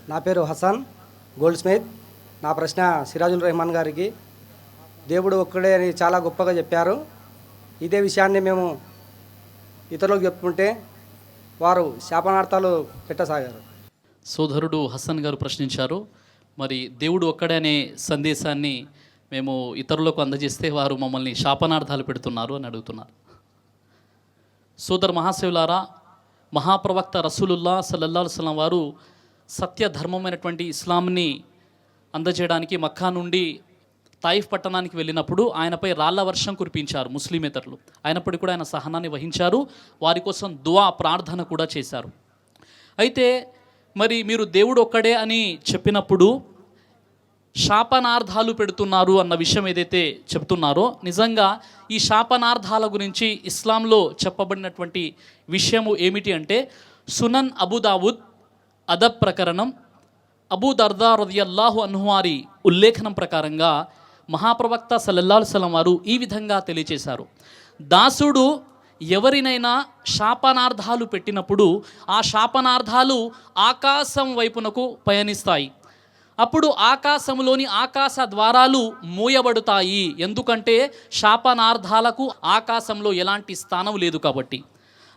నా పేరు Hasan gold Smith. నా ప్రశ్న సిరాజుల్ రెహమాన్ గారికి. దేవుడు ఒక్కడే అని చాలా గొప్పగా చెప్పారు. ఇదే విషయాన్ని మేము ఇతరులకు చెప్పుకుంటే వారు శాపనార్థాలు పెట్టసాగారు. సోదరుడు హసన్ గారు ప్రశ్నించారు, మరి దేవుడు ఒక్కడే అనే సందేశాన్ని మేము ఇతరులకు అందజేస్తే వారు మమ్మల్ని శాపనార్థాలు పెడుతున్నారు అని అడుగుతున్నారు. సోదర మహాశివులారా, మహాప్రవక్త రసూలుల్లా సల్లల్లాహు అలైహి వసల్లం వారు సత్య ధర్మమైనటువంటి ఇస్లాంని అందజేయడానికి మక్కా నుండి తాయిఫ్ పట్టణానికి వెళ్ళినప్పుడు ఆయనపై రాళ్ల వర్షం కురిపించారు ముస్లిమేతరులు. అయినప్పటికీ కూడా ఆయన సహనాన్ని వహించారు, వారి కోసం దువా ప్రార్థన కూడా చేశారు. అయితే మరి మీరు దేవుడు ఒక్కడే అని చెప్పినప్పుడు శాపనార్థాలు పెడుతున్నారు అన్న విషయం ఏదైతే చెప్తున్నారో, నిజంగా ఈ శాపనార్థాల గురించి ఇస్లాంలో చెప్పబడినటువంటి విషయము ఏమిటి అంటే, సునన్ అబూ దావుద్ అదబ్ ప్రకరణం అబూ దర్దా రదియల్లాహు అన్హు వారి ఉల్లేఖనం ప్రకారంగా మహాప్రవక్త సల్లల్లాహు అలైహి వసల్లం వారు ఈ విధంగా తెలియచేశారు. దాసుడు ఎవరినైనా శాపనార్థాలు పెట్టినప్పుడు ఆ శాపనార్థాలు ఆకాశం వైపునకు పయనిస్తాయి. అప్పుడు ఆకాశంలోని ఆకాశ ద్వారాలు మూయబడతాయి. ఎందుకంటే శాపనార్థాలకు ఆకాశంలో ఎలాంటి స్థానం లేదు కాబట్టి.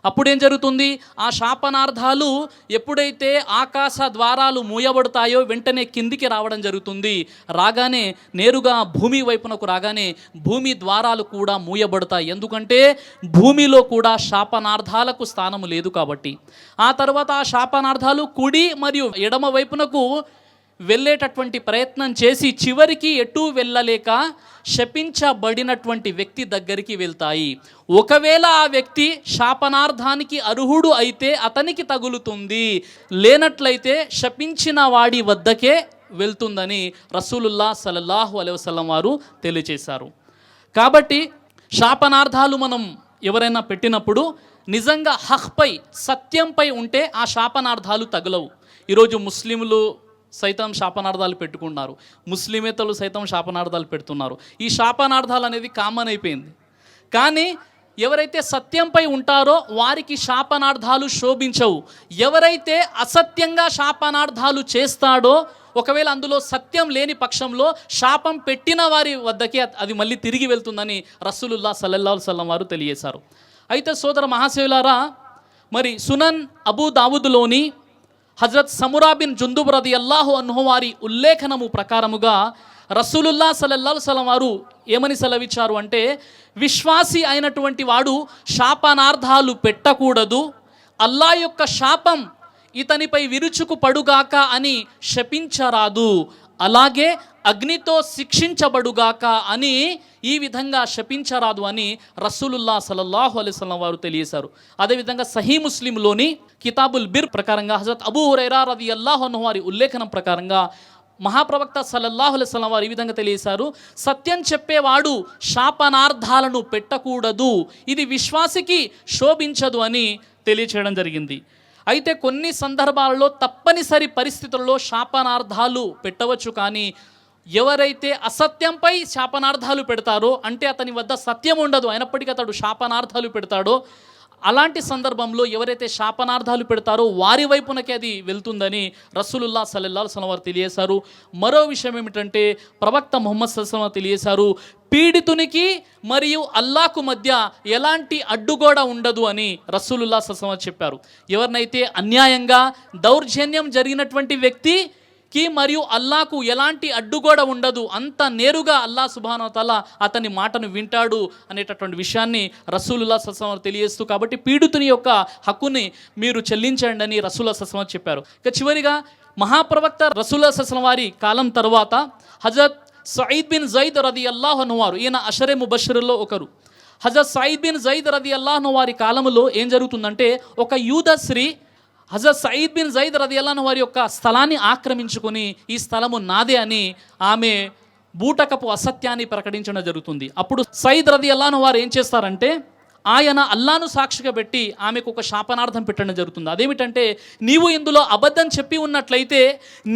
అప్పుడేం జరుగుతుంది, ఆ శాపనార్థాలు ఎప్పుడైతే ఆకాశ ద్వారాలు మూయబడతాయో వెంటనే కిందికి రావడం జరుగుతుంది. రాగానే నేరుగా భూమి వైపునకు రాగానే భూమి ద్వారాలు కూడా మూయబడతాయి. ఎందుకంటే భూమిలో కూడా శాపనార్థాలకు స్థానం లేదు కాబట్టి. ఆ తర్వాత ఆ శాపనార్థాలు కుడి మరియు ఎడమ వైపునకు వెళ్ళేటటువంటి ప్రయత్నం చేసి చివరికి ఎటూ వెళ్ళలేక శపించబడినటువంటి వ్యక్తి దగ్గరికి వెళ్తాయి. ఒకవేళ ఆ వ్యక్తి శాపనార్థానికి అర్హుడు అయితే అతనికి తగులుతుంది, లేనట్లయితే శపించిన వాడి వద్దకే వెళ్తుందని రసూలుల్లాహ్ సల్లల్లాహు అలైహి వసల్లం వారు తెలియజేశారు. కాబట్టి శాపనార్థాలు మనం ఎవరైనా పెట్టినప్పుడు నిజంగా హక్పై సత్యంపై ఉంటే ఆ శాపనార్థాలు తగలవు. ఈరోజు ముస్లింలు సైతం శాపనార్థాలు పెట్టుకున్నారు, ముస్లిమేతలు సైతం శాపనార్థాలు పెడుతున్నారు. ఈ శాపనార్థాలు అనేది కామన్ అయిపోయింది. కానీ ఎవరైతే సత్యంపై ఉంటారో వారికి శాపనార్థాలు శోభించవు. ఎవరైతే అసత్యంగా శాపనార్థాలు చేస్తాడో, ఒకవేళ అందులో సత్యం లేని పక్షంలో శాపం పెట్టిన వారి వద్దకే అది మళ్ళీ తిరిగి వెళ్తుందని రసూలుల్లాహ్ సల్లల్లాహు అలైహి వసల్లం వారు తెలియజేశారు. అయితే సోదర మహాశివులారా, మరి సునన్ అబూ దావుద్లోని హజరత్ సమురా బిన్ జుందుబ్ రదియల్లాహు అన్హు వారి ఉల్లేఖనము ప్రకారముగా రసూలుల్లాహ్ సల్లల్లాహు అలైహి వసల్లం వారు ఏమని సెలవిచ్చారు అంటే, విశ్వాసి అయినటువంటి వాడు శాపనార్థాలు పెట్టకూడదు, అల్లా యొక్క శాపం ఇతనిపై విరుచుకు పడుగాక అని శపించరాదు, అలాగే అగ్నితో శిక్షించబడుగాక అని ఈ విధంగా శపించరాదు అని రసూలుల్లాహ్ సల్లల్లాహు అలైహి వసల్లం వారు తెలియజేశారు. అదేవిధంగా సహీ ముస్లింలోని కితాబుల్ బిర్ ప్రకారంగా హజరత్ అబూ హురైరా రదియల్లాహు అన్హు వారి ఉల్లేఖనం ప్రకారంగా మహాప్రవక్త సల్లల్లాహు అలైహి వసల్లం వారు ఈ విధంగా తెలియజేశారు, సత్యం చెప్పేవాడు శాపనార్థాలను పెట్టకూడదు, ఇది విశ్వాసికి శోభించదు అని తెలియచేయడం జరిగింది. అయితే కొన్ని సందర్భాలలో తప్పనిసరి పరిస్థితుల్లో శాపనార్థాలు పెట్టవచ్చు. కానీ ఎవరైతే అసత్యంపై శాపనార్థాలు పెడతారో, అంటే అతని వద్ద సత్యం ఉండదు అయినప్పటికీ అతడు శాపనార్థాలు పెడతాడో, అలాంటి సందర్భంలో ఎవరైతే శాపనార్థాలు పెడతారో వారి వైపునకే అది వెళ్తుందని రసూలుల్లాహ్ సల్లల్లాహు అలైహి వసల్లం వారు తెలియజేశారు. మరో విషయం ఏమిటంటే, ప్రవక్త ముహమ్మద్ సల్లల్లాహు అలైహి వసల్లం తెలియజేశారు, పీడితునికి మరియు అల్లాహకు మధ్య ఎలాంటి అడ్డుగోడ ఉండదు అని రసూలుల్లాహ్ సల్లల్లాహు అలైహి వసల్లం చెప్పారు. ఎవరినైతే అన్యాయంగా దౌర్జన్యం జరిగినటువంటి వ్యక్తికి మరియు అల్లాకు ఎలాంటి అడ్డుగోడ ఉండదు, అంత నేరుగా అల్లాహ్ సుబ్హానహు వ తఆలా అతని మాటను వింటాడు అనేటటువంటి విషయాన్ని రసూలుల్లాహ్ సల్లల్లాహు అలైహి వసల్లం తెలియజేస్తూ, కాబట్టి పీడితుని యొక్క హక్కుని మీరు చెల్లించండి అని రసూలుల్లాహ్ సల్లల్లాహు అలైహి వసల్లం చెప్పారు. ఇక చివరిగా మహాప్రవక్త రసూలుల్లాహ్ సల్లల్లాహు అలైహి వసల్లం వారి కాలం తర్వాత హజరత్ సయీద్ బిన్ జైద్ రదియల్లాహు అన్హు వారు, ఈయన అషరే ముబషిరుల్లో ఒకరు. హజరత్ సయీద్ బిన్ జైద్ రదియల్లాహు అన్హు వారి కాలంలో ఏం జరుగుతుందంటే, ఒక యూద స్త్రీ హజరత్ సయీద్ బిన్ జైద్ రదియల్లాహు అన్హు వారి యొక్క స్థలాన్ని ఆక్రమించుకొని ఈ స్థలము నాదే అని ఆమె బూటకపు అసత్యాన్ని ప్రకటించడం జరుగుతుంది. అప్పుడు సయీద్ రదియల్లాహు అన్హు వారు ఏం చేస్తారంటే, ఆయన అల్లాను సాక్షిగా పెట్టి ఆమెకు ఒక శాపనార్థం పెట్టడం జరుగుతుంది. అదేమిటంటే, నీవు ఇందులో అబద్ధం చెప్పి ఉన్నట్లయితే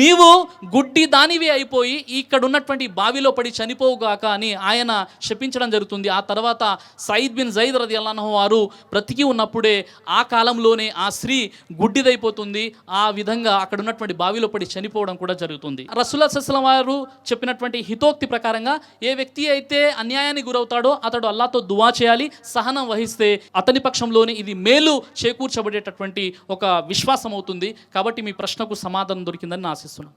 నీవు గుడ్డి దానివి అయిపోయి ఇక్కడ ఉన్నటువంటి బావిలో పడి చనిపోవుగాక అని ఆయన శపించడం జరుగుతుంది. ఆ తర్వాత సయీద్ బిన్ జైద్ రదియల్లాహు అన్హు వారు బ్రతికి ఉన్నప్పుడే ఆ కాలంలోనే ఆ స్త్రీ గుడ్డిదైపోతుంది. ఆ విధంగా అక్కడ ఉన్నటువంటి బావిలో పడి చనిపోవడం కూడా జరుగుతుంది. రసూలుల్లాహి సల్లల్లాహు అలైహి వసల్లం వారు చెప్పినటువంటి హితోక్తి ప్రకారంగా ఏ వ్యక్తి అయితే అన్యాయానికి గురవుతాడో అతడు అల్లాహ్తో దువా చేయాలి, సహనం వహిస్తే అతని పక్షంలోనే ఇది మేలు చేకూర్చబడేటటువంటి ఒక విశ్వాసం అవుతుంది. కాబట్టి మీ ప్రశ్నకు సమాధానం దొరికిందని నేను ఆశిస్తున్నాను.